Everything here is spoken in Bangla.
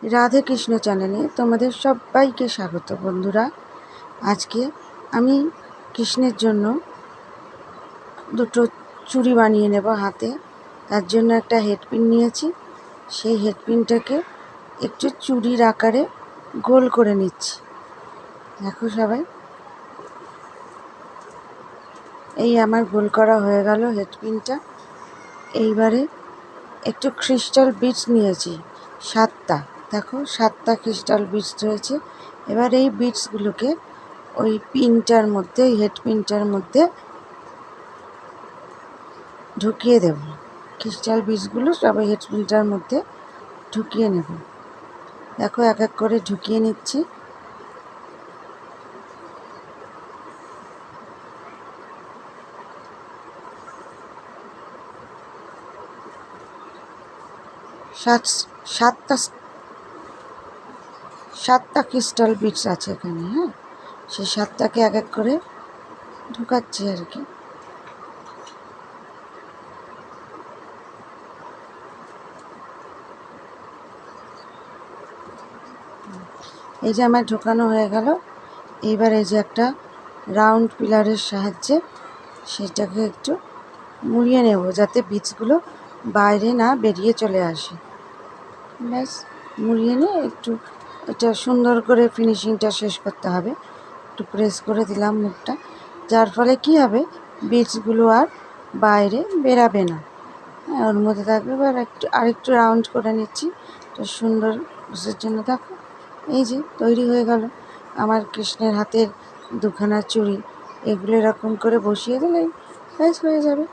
রাধে কৃষ্ণ চ্যানেলে তোমাদের সবাইকে স্বাগত বন্ধুরা। আজকে আমি কৃষ্ণের জন্য দুটো চুড়ি বানিয়ে নেব হাতে। তার জন্য একটা হেডপিন নিয়েছি। সেই হেডপিনটাকে একটু চুড়ির আকারে গোল করে নিচ্ছি। দেখো সবাই, এই আমার গোল করা হয়ে গেল হেডপিনটা। এইবারে একটু ক্রিস্টাল বিটস নিয়েছি 7টা। দেখো 7টা ক্রিস্টাল বিটস রয়েছে। এবার এই বিটসগুলোকে ওই পিনটার মধ্যে, হেড পিনটার মধ্যে ঢুকিয়ে দেব। ক্রিস্টাল বিটসগুলো সবাই হেড পিনটার মধ্যে ঢুকিয়ে নেব। দেখো এক এক করে ঢুকিয়ে নিচ্ছি। সাতটা ক্রিস্টাল বিটস আছে এখানে। হ্যাঁ, সেই 7টাকে এক এক করে ঢুকাচ্ছি আর কি। এই যে আমার ঢোকানো হয়ে গেল। এইবার এই যে একটা রাউন্ড পিলারের সাহায্যে সেটাকে একটু মুড়িয়ে নেব, যাতে বিটসগুলো বাইরে না বেরিয়ে চলে আসে। ব্যাস, মুড়িয়ে নিয়ে একটু এটা সুন্দর করে ফিনিশিংটা শেষ করতে হবে। একটু প্রেস করে দিলাম মুখটা, যার ফলে কি হবে, বিটসগুলো আর বাইরে বেরাবে না। হ্যাঁ, ওর মধ্যে থাকবে। এবার আরেকটু রাউন্ড করে নিচ্ছি এটা সুন্দর বুঝের জন্য। দেখো, এই যে তৈরি হয়ে গেল আমার কৃষ্ণের হাতের দুখানা চুড়ি। এগুলো এরকম করে বসিয়ে দিলেই ব্যাস হয়ে যাবে।